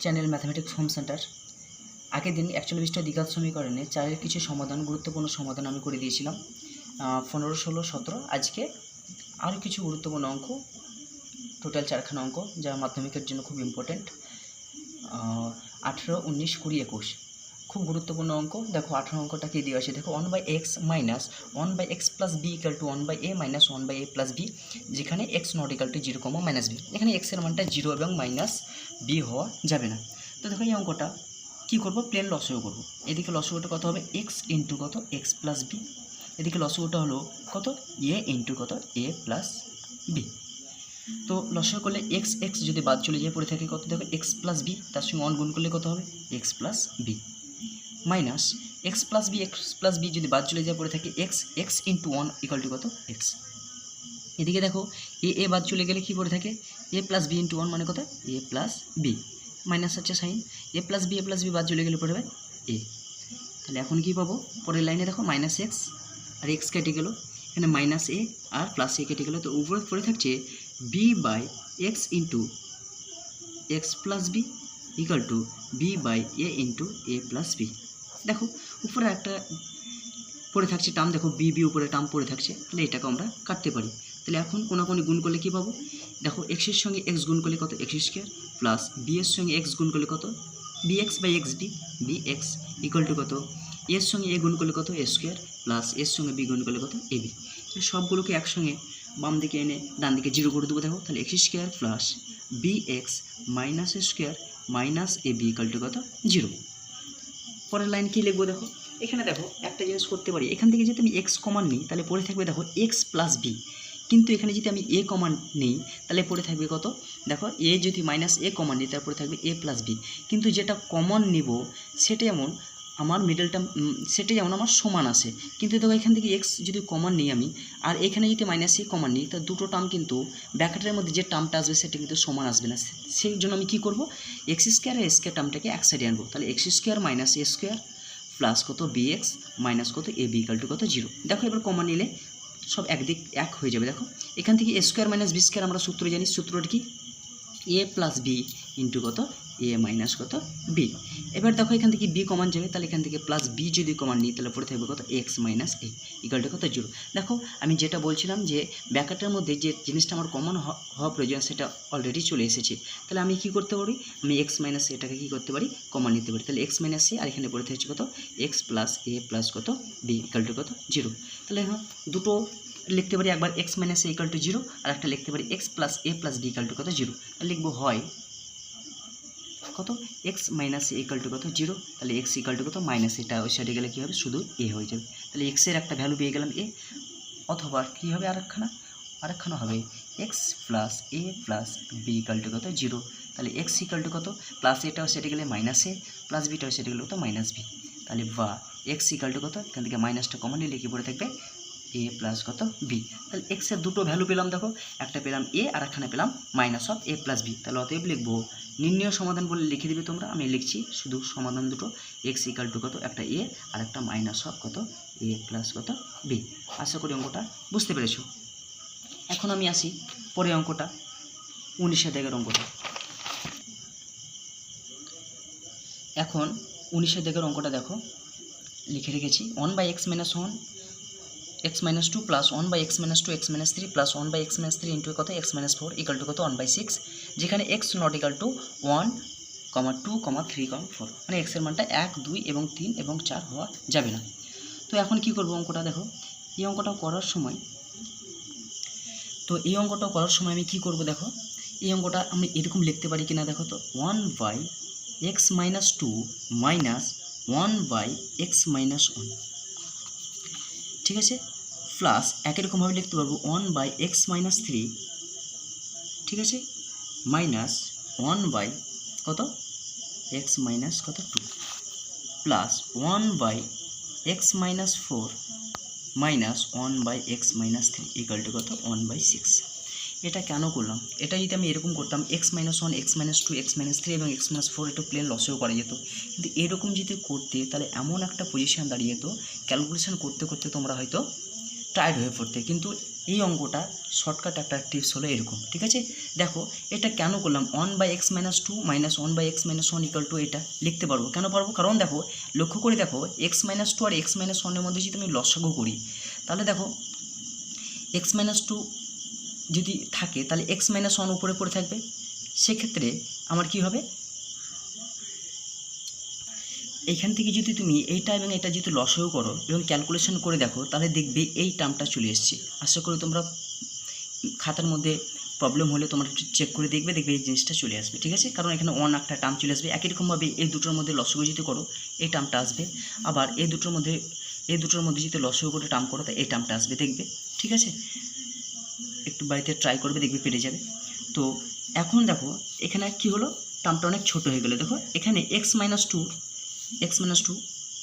Channel mathematics home centre. আগের দিন 41টা দ্বিঘাত সমীকরণে চারের কিছু সমাধান, গুরুত্বপূর্ণ সমাধান আমি করে দিয়েছিলাম। 15, 16, 17। আজকে আরও কিছু গুরুত্বপূর্ণ অঙ্ক, টোটাল 4খানা অঙ্ক, যা মাধ্যমিকের জন্য খুব ইম্পর্টেন্ট। 18, 19, 20, 21 খুব গুরুত্বপূর্ণ অঙ্ক। দেখো 18 অঙ্কটা কী দিয়ে আছে দেখো, 1/x minus 1/x plus b equal to 1/a minus 1/a plus b, যেখানে x not equal to 0, minus b. এখানে x এর মানটা 0 এবং মাইনাস বি হওয়া যাবে না। তো দেখো এই অঙ্কটা কী করবো, প্লেন লসও করবো। এদিকে লসগুটা কত হবে, x ইন্টু কত x প্লাস বি, এদিকে লসগুটা হলো কত a ইন্টু কত a প্লাস বি। তো লসও করলে এক্স এক্স যদি বাদ চলে যায় পড়ে থাকে কত দেখো এক্স প্লাস বি, তার সঙ্গে 1 গুণ করলে কত হবে x plus b, minus x plus b যদি বাদ চলে যায় পড়ে থাকে x x into 1 equal to কত এক্স। এদিকে দেখো এ বাদ চলে গেলে কী পড়ে থাকে এ প্লাস বি ইন্টু 1 মানে কত এ প্লাস বি, মাইনাস হচ্ছে সাইন এ প্লাস বি বাদ চলে গেলে পড়বে এ। তাহলে এখন কী পাবো, পরের লাইনে দেখো মাইনাস এক্স আর এক্স কেটে গেলো, এখানে মাইনাস এ আর প্লাস এ কেটে গেলো। তো উপরে পড়ে থাকছে b by x into x plus b equal to b by a into a plus b. দেখো উপরে একটা পড়ে থাকছে টার্ম, দেখো বি উপরে টার্ম পড়ে থাকছে, তাহলে এটাকে আমরা কাটতে পারি। তাহলে এখন কোনাকুনি গুণ করলে কী পাবো, দেখো এক্সের সঙ্গে এক্স গুণ করলে কত এক্স স্কোয়ার, প্লাস বি এর সঙ্গে এক্স গুণ করলে কত B x by x b x equal to কত এর সঙ্গে এ গুণ করলে কত এ স্কোয়ার, প্লাস এর সঙ্গে বি গুণ করলে কত এ বি। সবগুলোকে একসঙ্গে বাম দিকে এনে ডান দিকে 0 করে দেবো। দেখো তাহলে x square plus b x minus square minus A b equal to কত 0। পরের লাইন কী লিখবো, দেখো এখানে দেখো একটা জিনিস করতে পারি, এখান থেকে যদি আমি এক্স কমান নিই তাহলে পড়ে থাকবে দেখো এক্স প্লাস বি, কিন্তু এখানে যদি আমি এ কমান নিই তাহলে পড়ে থাকবে কত দেখো এ যদি মাইনাস এ কমান নিই তারপরে থাকবে এ প্লাস বি, কিন্তু যেটা কমন নিব সেটা যেমন আমার মিডল টার্ম, সেটা যেমন আমার সমান আসে। কিন্তু দেখো এখান থেকে এক্স যদি কমন নিই আমি, আর এখানে যদি মাইনাস এ কমন নিই, তা দুটো টার্ম কিন্তু ব্র্যাকেটের মধ্যে যে টার্মটা আসবে সেটা কিন্তু সমান আসবে না। সেই জন্য আমি কী করবো, এক্স স্কোয়ার আর এ স্কোয়ার টার্মটাকে এক সাইডে আনবো। তাহলে এক্স স্কোয়ার মাইনাস এ স্কোয়ার প্লাস কত বি এক্স মাইনাস কত এ বি ইকাল টু কত 0। দেখো এবার কমন নিলে সব একদিক এক হয়ে যাবে। দেখো এখান থেকে এ স্কোয়ার মাইনাস বি স্কোয়ার আমরা সূত্র জানি, সূত্রটা কি এ প্লাস বি ইন্টু কত এ মাইনাস কত বি। এবার দেখো এখান থেকে বি কমান যাবে, তাহলে এখান থেকে প্লাস বি যদি কমান নিই তাহলে পড়ে থাকবে কত x minus a equal to কত 0। দেখো আমি যেটা বলছিলাম যে ব্র্যাকেটের মধ্যে যে জিনিসটা আমার কমন হওয়া প্রয়োজন সেটা অলরেডি চলে এসেছে। তাহলে আমি কি করতে পারি, আমি এক্স মাইনাস এটাকে কী করতে পারি কমন নিতে পারি। তাহলে এক্স মাইনাস এ আর এখানে পড়ে থাকছে কত এক্স প্লাস এ প্লাস কত বি ইকাল টু কত 0। তাহলে হ্যাঁ দুটো লিখতে পারি, একবার x minus a equal to 0 আর একটা লিখতে পারি x plus a plus b equal to কত 0। লিখবো হয় কত x minus a equal to কত 0। তাহলে এক্স ইকাল টু কত মাইনাস, এটা ওই সাইডে গেলে কী হবে শুধু এ হয়ে যাবে। তাহলে এক্সের একটা ভ্যালু পেয়ে গেলাম এ, অথবা কী হবে আরেকখানা হবে x plus a plus b equal to কত 0। তাহলে এক্স ইকাল টু কত প্লাস এটাও সেটে গেলে মাইনাস এ, প্লাস বিটাও সেটে গেলে কত মাইনাস বি। তাহলে বা এক্স ইকাল টু কত, এখান থেকে মাইনাসটা কমন নিলে কি পড়ে থাকবে এ প্লাস কত বি। তাহলে এক্সের দুটো ভ্যালু পেলাম, দেখো একটা পেলাম এ আর একখানে পেলাম minus of a plus b. তাহলে অতএব লিখবো নির্ণয় সমাধান বলে লিখে দেবে তোমরা, আমি লিখছি শুধু সমাধান দুটো, এক্স ইকাল টু কত একটা এ আর একটা মাইনাস অফ কত এ প্লাস কত বি। আশা করি অঙ্কটা বুঝতে পেরেছো। এখন আমি আসি পরে অঙ্কটা 19 দাগের অঙ্কটা। এখন 19 দাগের অঙ্কটা দেখো লিখে রেখেছি 1/x minus 1 x minus 2 plus 1/x minus 2 x minus 3 plus 1/x minus 3 into কত x মাইনাস 4 ইকাল টু কত 1/6, যেখানে x নট ইকাল টু 1, 2, 3, 4, মানে x এর মানটা 1, 2 এবং 3 এবং 4 হওয়া যাবে না। তো এখন কি করব অঙ্কটা দেখো, এই অঙ্কটা করার সময় আমি কি করব দেখো, এই অঙ্কটা আমি এরকম লিখতে পারি কিনা দেখো তো 1/x minus 2 minus 1/x minus 1, ঠিক আছে, প্লাস একই রকমভাবে লিখতে পারবো 1/x মাইনাস 3, ঠিক আছে, মাইনাস 1/x মাইনাস কত 2 plus 1/x minus 4 minus 1/x minus 3 equal to কত 1/6। এটা কেন করলাম, এটা যদি আমি এরকম করতাম x minus 1 x minus 2 x minus 3 এবং x মাইনাস 4 একটু প্লেন লসেও করা যেত, কিন্তু এরকম যদি করতে তাহলে এমন একটা পজিশান দাঁড়িয়ে যেত ক্যালকুলেশন করতে করতে তোমরা হয়তো টায়ার্ড হয়ে পড়তে। কিন্তু এই অঙ্কটা শর্টকাট একটা টিপস হলো এরকম, ঠিক আছে। দেখো এটা কেন করলাম, 1/x-2 - 1/x-1 = এটা লিখতে পারবো, কেন পারবো, কারণ দেখো লক্ষ্য করে দেখো x-2 আর x-1 এর মধ্যে যদি আমি লসাগু করি তাহলে দেখো x-2 যদি থাকে তাহলে x-1 উপরে পড়ে থাকবে, সেক্ষেত্রে আমার কি হবে, এইখান থেকে যদি তুমি এইটা এবং এটা যদি লসাগু করো এবং ক্যালকুলেশন করে দেখো তাহলে দেখবে এই টার্মটা চলে এসছে। আশা করি তোমরা খাতার মধ্যে প্রবলেম হলে তোমরা একটু চেক করে দেখবে এই জিনিসটা চলে আসবে, ঠিক আছে। কারণ এখানে একটা টার্ম চলে আসবে, একই রকমভাবে এই দুটোর মধ্যে লসাগু যদি করো এই টার্মটা আসবে, আবার এই দুটোর মধ্যে যদি লসাগু করে টার্ম করো তাই এই টার্মটা আসবে, দেখবে, ঠিক আছে। একটু বাড়িতে ট্রাই করবে, দেখবে পেরে যাবে। তো এখন দেখো এখানে কি হলো, টার্মটা অনেক ছোট হয়ে গেলো। দেখো এখানে x-2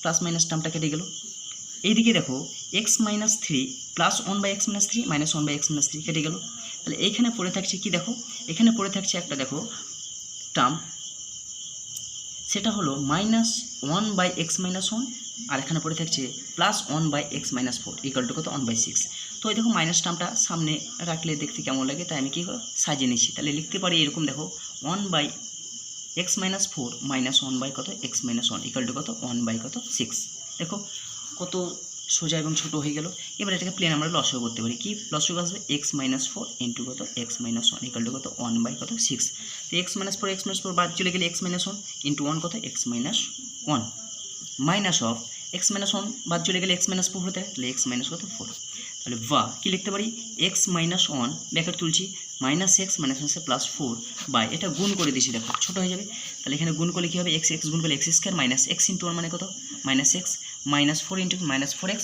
প্লাস মাইনাস টার্মটা কেটে গেল। এইদিকে দেখো x-3 প্লাস 1/x-3 - 1/x-3 কেটে গেল। তাহলে এইখানে পড়ে থাকছে কি, দেখো এখানে পড়ে থাকছে একটা দেখো টার্ম, সেটা হলো -1/x-1, আর এখানে পড়ে থাকছে +1/x-4 = কত 1/6। তো এই দেখো মাইনাস টার্মটা সামনে রাখলে দেখতে কেমন লাগে, তাই আমি কি সাজিয়ে নিচ্ছি। তাহলে লিখতে পারি এরকম, দেখো 1/x-4 - 1/x-1 = কত 1/6। দেখো কত সোজা এবং ছোট হয়ে গেল। এবার এটাকে প্লেন আমরা লসাগু করতে পারি, কি লসাগু আসবে x-4 × কত x-1 = কত 1/6। তো x-4 বাদ চলে গেলে x-1 × 1 কত x-1 মাইনাস অফ x-1 বাদ চলে গেলে x-4 হতে, তাহলে x- কত 4। তাহলে বা কি লিখতে পারি, x-1 ব্র্যাকেট তুলছি -x -4 বাই এটা গুণ করে দিয়েছি, দেখো ছোটো হয়ে যাবে। তাহলে এখানে গুণ করলে কী হবে, x গুণ করলে x² - x × 1 মানে কত -x -4 × -4x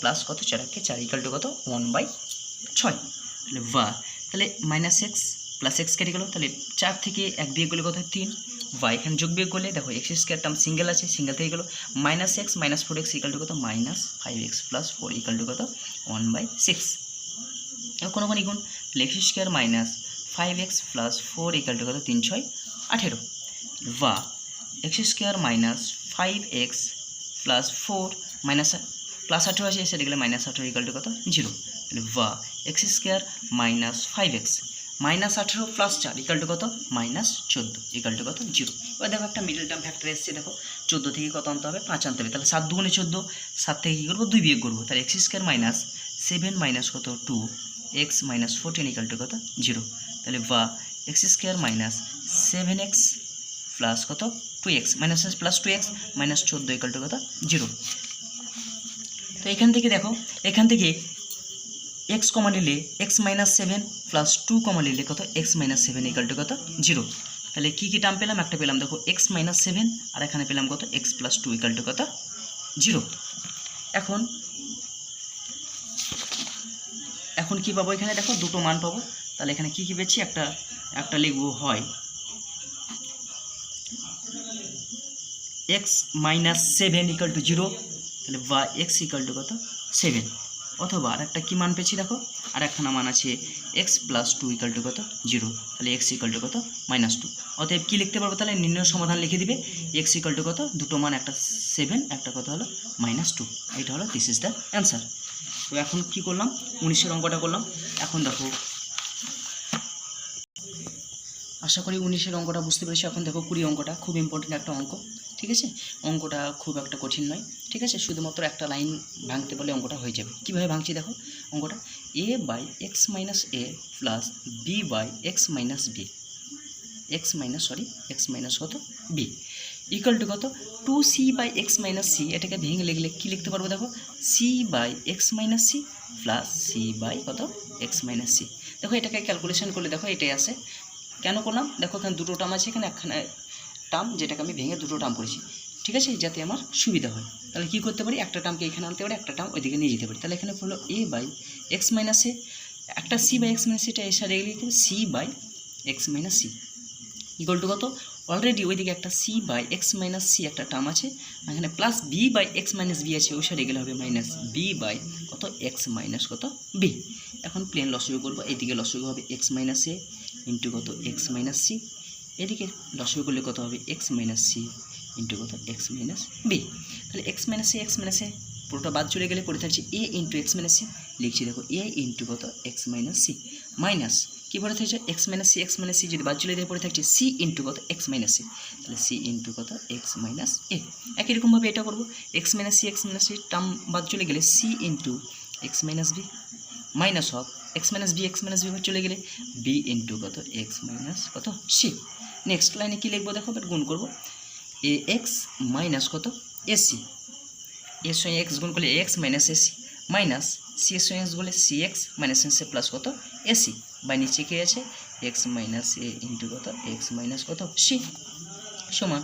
প্লাস কত 4 = কত 1/6। তাহলে বা তাহলে -x প্লাস x কেটে গেল, তাহলে 4 থেকে 1 বিয়োগ করলে কত 3 বা এখানে যোগ বিয়োগ করলে দেখো x² টার্ম সিঙ্গেল আছে, সিঙ্গেল থেকে গেল -x -4x = কত -5x + 4 = কত 1/6। এবার কোনো গুণ, তাহলে x² - 5x + 4 = কত 3 6 18 বা x² - 5x + 4 +18 আছে, সেটা গেলে -18 = কত 0। তাহলে বা x² - 5x -18 + 4 = কত -14 = কত 0। এবার দেখো একটা মিডল টার্ম ফ্যাক্টর এসছে, দেখো 14 থেকে কত আনতে হবে 5 আনতে হবে। তাহলে 7 × 2 = 14, 7 থেকে কী করবো 2 বিয়োগ করবো, তাহলে x² - 7 - কত 2x - 14 = কত 0। তাহলে বা x² - 7x প্লাস কত 2x প্লাস 2x -14 = কত 0। তো এখান থেকে দেখো, এখান থেকে x কমা নিলে x - 7 প্লাস 2 কমা নিলে কত x - 7 = কত 0। তাহলে কী কী টার্ম পেলাম, একটা পেলাম দেখো x - 7 আর এখানে পেলাম কত x + 2 = কত 0। এখন কি পাবো, এখানে দেখো দুটো মান পাবো। তাহলে এখানে কি পেয়েছি, একটা লিখবো হয় x - 7 = 0, তাহলে বা x = কত 7, অথবা আর একটা কী মান পেয়েছি দেখো, আর একখানা মান আছে x + 2 = কত 0, তাহলে x = কত -2। অতএব কী লিখতে পারবো, তাহলে নির্ণয় সমাধান লিখে দিবে x = কত, দুটো মান একটা 7 একটা কত হলো -2। এটা হলো দিস ইজ দ্য অ্যান্সার। তো এখন কি করলাম, 19-এর অঙ্কটা করলাম। এখন দেখো আশা করি 19-এর অঙ্কটা বুঝতে পেরেছি। এখন দেখো 20 অঙ্কটা খুব ইম্পর্টেন্ট একটা অঙ্ক, ঠিক আছে। অঙ্কটা খুব একটা কঠিন নয়, ঠিক আছে। শুধুমাত্র একটা লাইন ভাঙতে পারলে অঙ্কটা হয়ে যাবে। কীভাবে ভাঙছি দেখো অঙ্কটা, a/x - a plus b/x - b কত b = কত 2c/x - c। এটাকে ভেঙে লিখলে কী লিখতে পারবো দেখো, c/x - c প্লাস c/কত x - c। দেখো এটাকে ক্যালকুলেশন করলে দেখো এটাই আসে। কেন করলাম দেখো, এখানে দুটো টার্ম আছে, এখানে একখানে টার্ম যেটাকে আমি ভেঙে দুটো টার্ম করেছি, ঠিক আছে, যাতে আমার সুবিধা হয়। তাহলে কী করতে পারি, একটা টার্মকে এখানে আনতে পারি, একটা টার্ম ওইদিকে নিয়ে যেতে পারি। তাহলে এখানে হলো a/x - a, একটা c/x - এটা এসে রেখে লিখতে হবে c/x - c = কত, অলরেডি ওইদিকে একটা c/x - c একটা টার্ম আছে, এখানে প্লাস b/x - b আছে, ওই সাইডে গেলে হবে -b/ কত x - কত b। এখন প্লেন লসাগু করবো, এইদিকে লসাগু হবে x - a ইন্টু কত x - c, এদিকে লসাগু করলে কত হবে x - c ইন্টু কত x - b। তাহলে x - a পুরোটা বাদ চলে গেলে পড়ে থাকছে a × x - c, লিখছি দেখো এ ইন্টু কত এক্স মাইনাস সি মাইনাস কী পড়ে থাকছে এক্স মাইনাস সি যদি বাদ চলে দিয়ে পড়ে থাকছে সি ইন্টু কত এক্স মাইনাস সি, তাহলে সি ইন্টু কত এক্স মাইনাস এ। একই রকমভাবে এটা করবো এক্স মাইনাস সি টার্ম বাদ চলে গেলে c into x minus b minus of x minus b চলে গেলে বি ইন্টু কত এক্স মাইনাস কত সি। নেক্সট লাইনে কী লিখবো দেখো বাট গুণ করবো এ এক্স মাইনাস কত এসি, এর সঙ্গে এক্স গুণ করলে x minus ac minus c এর সঙ্গে এক্স বলে c x minus ac plus কত এসি বাই নিচে কে আছে এক্স মাইনাস এ ইন্টু কত এক্স মাইনাস কত সি সমান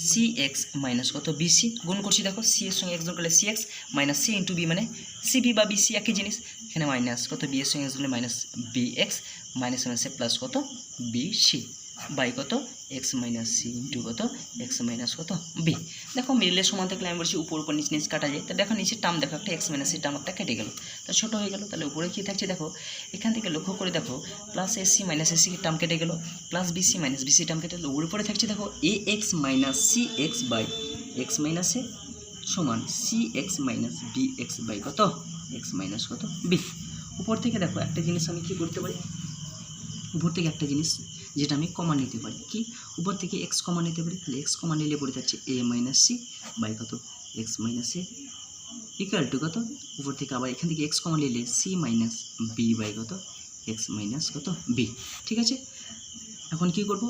সি এক্স মাইনাস কত বিসি গুণ করছি দেখো সি এর সঙ্গে এক্স গুণ করলে C x minus C into B মানে সিবি বা বিসি একই জিনিস, এখানে মাইনাস কত বি এর সঙ্গে এক্স গুণলে মাইনাস বি এক্স মাইনাস মাইনাসে প্লাস কত বিসি বাই কত এক্স মাইনাস সি ইন্টু কত এক্স মাইনাস কত বি। দেখো মিডলের সমান থাকলে আমি বলছি উপর উপর নিচে নিচে কাটা যায়, তা দেখো নিচের টার্ম দেখো একটা এক্স মাইনাস সি টার্ম একটা কেটে গেল, তা ছোটো হয়ে গেল। তাহলে উপরে কী থাকছে দেখো এখান থেকে লক্ষ্য করে দেখো plus AC minus AC term কেটে গেল, plus BC minus BC term কেটে গেল। উপরে থাকছে দেখো A x minus C X by x minus A সমান C x minus B x by কত এক্স মাইনাস কত বি। উপর থেকে দেখো একটা জিনিস আমি কী করতে পারি, উপর থেকে একটা জিনিস যেটা আমি কমন নিতে পারি, কি উপর থেকে এক্স কমন নিতে পারি, তাহলে এক্স কমন নিলে পড়ে যাচ্ছে এ মাইনাস সি বাই কত x minus A equal to কত উপর থেকে আবার এখান থেকে এক্স কমন নিলে সি মাইনাস বি বাই কত এক্স মাইনাস কত বি। ঠিক আছে, এখন কি করব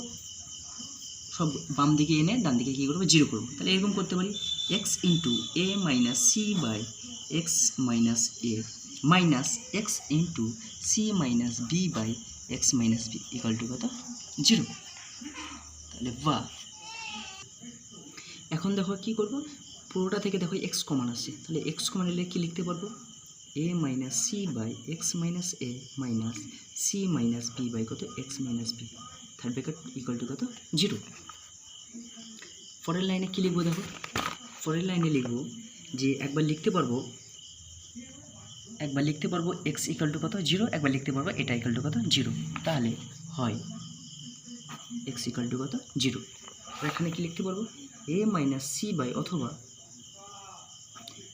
সব বাম দিকে এনে ডান দিকে কী করবো জিরো করবো, তাহলে এরকম করতে পারি x into a minus C by x minus A minus x into c minus B by x minus B equal to কত জিরো। তাহলে বা এখন দেখো কী করবো পুরোটা থেকে দেখো এক্স কমন আসছে, তাহলে এক্স কমন নিলে কী লিখতে পারবো A minus C by x minus A minus C minus B by কত x minus B third bracket equal to কত জিরো। পরের লাইনে কী লিখবো দেখো পরের লাইনে লিখবো যে একবার লিখতে পারবো এক্স ইকুয়াল টু কত জিরো, একবার লিখতে পারবো এটা ইকুয়াল টু কত জিরো, তাহলে হয় এক্স ইকুয়াল টু কত জিরো। এখানে কি লিখতে পারবো এ মাইনাস সি বাই অথবা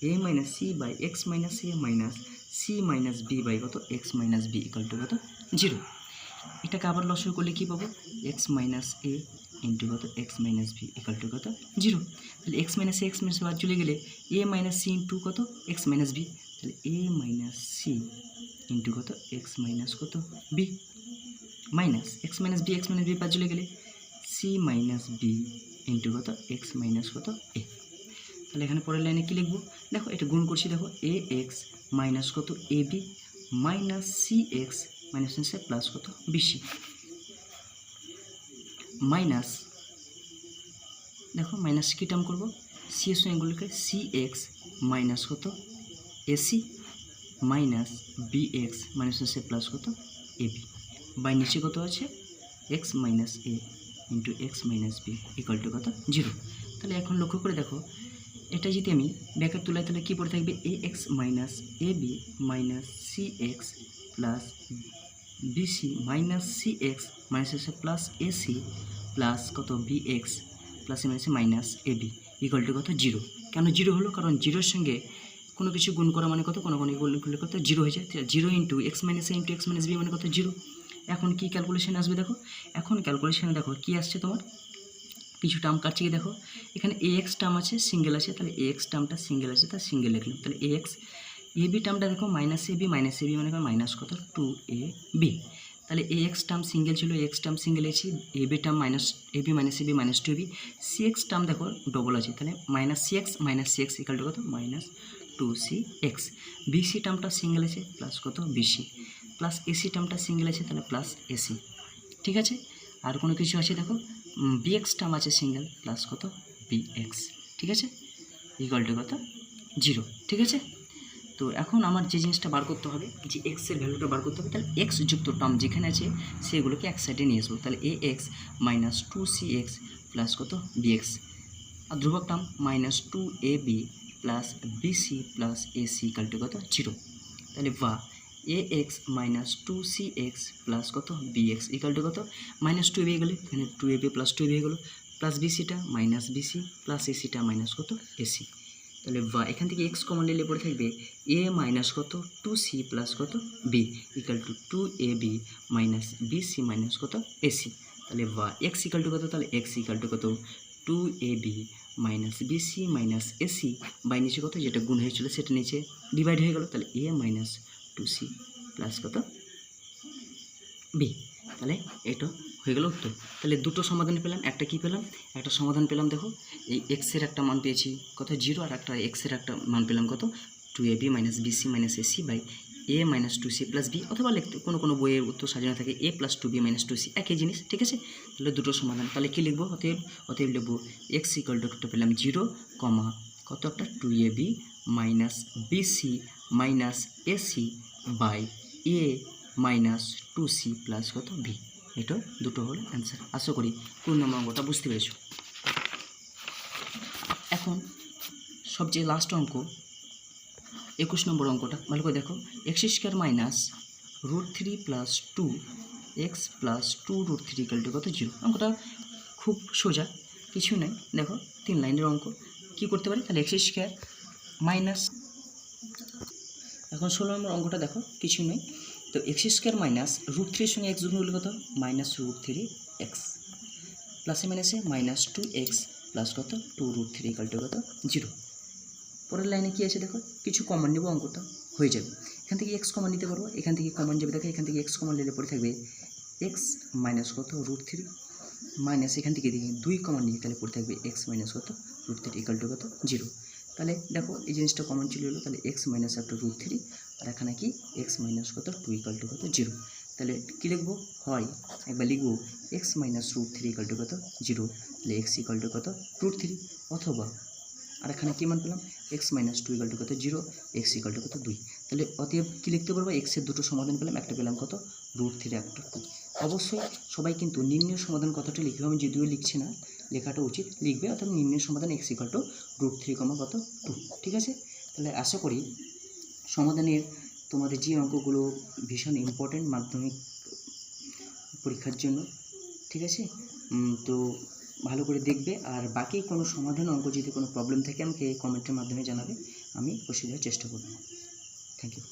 A minus C by x minus A minus C minus B by কত x minus B equal to কত জিরো। এটাকে আবার লসাগু করলে কী পাবো এক্স মাইনাস এ ইন্টু কত x minus B equal to কত জিরো। তাহলে এক্স মাইনাস বাদ চলে গেলে এ মাইনাস সি ইন্টু কত এক্স মাইনাস বি, তাহলে এ মাইনাস সি ইন্টু কত এক্স মাইনাস কত b minus x minus b বাদ চলে গেলে সি মাইনাস বি ইন্টু কত এক্স মাইনাস কত এ। তাহলে এখানে পরের লাইনে কী লিখবো দেখো এটা গুণ করছি দেখো এ এক্স মাইনাস কত A B minus C x minus plus কত বিসি মাইনাস দেখো মাইনাস কী টার্ম করবো সি এর সঙ্গে এগুলোকে সি এক্স মাইনাস কত AC minus B x minus plus কত এ বি বাই নিচে কত আছে x minus A into x minus B equal to কত জিরো। তাহলে এখন লক্ষ্য করে দেখো এটা যদি আমি ব্র্যাকেট তুলাই তাহলে কী পড়ে থাকবে A x minus A B minus C X plus BC minus C x minus plus AC plus কত B X plus minus minus A B equal to কত জিরো। কেন জিরো হলো কারণ জিরোর সঙ্গে কোনো কিছু গুণ করা মানে কত কোনো গুণ করলে কত জিরো হয়ে যায়, জিরো ইন্টু এক্স মাইনাস এ ইন্টু এক্স মাইনাস বি মানে কত জিরো। এখন কি ক্যালকুলেশন আসবে দেখো এখন ক্যালকুলেশনে দেখো কি আসছে তোমার কিছু টার্ম কাটছে কি দেখো এখানে এ এক্স টার্ম আছে সিঙ্গেল আছে, তাহলে এ এক্স টার্মটা সিঙ্গেল আছে তার সিঙ্গেল লিখলাম, তাহলে এ এক্স এ বি টার্মটা দেখো মাইনাস এ বি মানে মাইনাস কত টু এ বি, তাহলে এ এক্স টার্ম সিঙ্গেল ছিল এ এক্স টার্ম সিঙ্গেল আছে A B term minus A B minus two B C X term দেখো double আছে তাহলে minus C X equal to কত minus two C X, BC টার্মটা single আছে plus কত BC plus AC টার্মটা single আছে তাহলে প্লাস এসি। ঠিক আছে, আর কোনো কিছু আছে দেখো বি এক্স টার্ম আছে সিঙ্গেল প্লাস কত বি এক্স। ঠিক আছে, ইকুয়াল টু কত জিরো। ঠিক আছে, তো এখন আমার যে জিনিসটা বার করতে হবে যে এক্সের ভ্যালুটা বার করতে হবে, তাহলে এক্স যুক্ত টার্ম যেখানে আছে সেগুলোকে এক সাইডে নিয়ে আসবো, তাহলে A x minus two C X plus কত বি এক্স, আর ধ্রুবক term minus two A B plus BC plus AC equal to কত জিরো। তাহলে বা A x minus two C X plus কত বি এক্স ইকুয়াল টু কত minus two A B গেলে এখানে two A B plus two A B গেলো plus বিসিটা minus BC plus এসিটা মাইনাস কত এসি তাহলে বা এখান থেকে এক্স কমন নিলে পরে থাকবে এ মাইনাস কত 2c প্লাস কত b equal to 2ab minus bc minus কত এসি। তাহলে বা এক্স ইকাল টু কত, তাহলে এক্স ইকাল টু কত 2ab minus bc minus ac by নিচে কত যেটা গুণ হয়েছিল সেটা নিচে ডিভাইড হয়ে গেল, তাহলে এ মাইনাস 2c প্লাস কত বি। তাহলে এটা হয়ে গেল উত্তর। তাহলে দুটো সমাধান পেলাম, একটা কি পেলাম, একটা সমাধান পেলাম দেখো এই এক্সের একটা মান পেয়েছি কত 0, আর একটা এক্সের একটা মান পেলাম কত 2ab minus bc minus ac by a minus 2c plus b, অথবা লিখতে কোনো বইয়ের উত্তর সাজানো থাকে এ প্লাস 2b মাইনাস 2c, একই জিনিস, ঠিক আছে। তাহলে দুটো সমাধান, তাহলে কী লিখবো, অতএব লিখবো এক্স ইকাল টু একটা পেলাম 0, কত একটা 2ab minus bc minus ac by a minus 2c plus কত বি। এটা দুটো হলো অ্যান্সার। আশা করি 2 নম্বর অঙ্কটা বুঝতে পেরেছো। এখন সবচেয়ে লাস্ট অঙ্ক 21 নম্বর অঙ্কটা ভালো করে দেখো, x square minus √3 plus 2 x plus 2 √3 equal to কত 0। অঙ্কটা খুব সোজা, কিছু নেই, দেখো 3 লাইনের অঙ্ক। কি করতে পারি, তাহলে এক্স স্কোয়ার মাইনাস, এখন 16 নম্বর অঙ্কটা দেখো কিছু নেই, তো এক্স স্কোয়ার মাইনাস √3 সঙ্গে এক্স গুণ হলে কত মাইনাস √3 এক্স প্লাসে মাইনাসে মাইনাস 2x প্লাস কত 2 √3 ইকাল টু কত 0। পরের লাইনে কী আছে দেখো, কিছু কমন নেব, অঙ্কটা হয়ে যাবে। এখান থেকে এক্স কমন নিতে পারবো, এখান থেকে কমন যাবে দেখো, এখান থেকে এক্স কমন নিলে পরে থাকবে এক্স মাইনাস কত √3 মাইনাস এখান থেকে দেখি 2 কমন নিয়ে তাহলে পরে থাকবে এক্স মাইনাস কত √3 ইকাল টু কত 0। তাহলে দেখো এই জিনিসটা কমন চলে এলো, তাহলে এক্স মাইনাস একটা √3 আর এখানে কি এক্স মাইনাস কত 2 ইকাল টু কত 0। তাহলে কী লিখবো, হয় একবার লিখবো এক্স মাইনাস √3 ইকাল টু কত 0, তাহলে এক্স ইকাল টু কত √3, অথবা আর এখানে কী মান পেলাম এক্স মাইনাস 2 ইকাল টু কত 0, এক্স ইকাল টু কত 2। তাহলে অতএব কী লিখতে পারবো, এক্সের দুটো সমাধান পেলাম, একটা পেলাম কত √3 একটা 2। অবশ্যই সবাই কিন্তু নির্ণয় সমাধান কথাটা লিখবে, আমি যদিও লিখছি না, লেখাটা উচিত, লিখবে, অর্থাৎ নির্ণয় সমাধান এক্স ইকাল টু √3, কত 2, ঠিক আছে। তাহলে আশা করি সমাধানের তোমাদের যে অঙ্কগুলো ভীষণ ইম্পর্টেন্ট মাধ্যমিক পরীক্ষার জন্য, ঠিক আছে, তো ভালো করে দেখবে। আর বাকি কোনো সমাধান অঙ্ক যদি কোনো প্রবলেম থাকে আমাকে কমেন্টের মাধ্যমে জানাবে, আমি বসে দেওয়ার চেষ্টা করব। Thank you.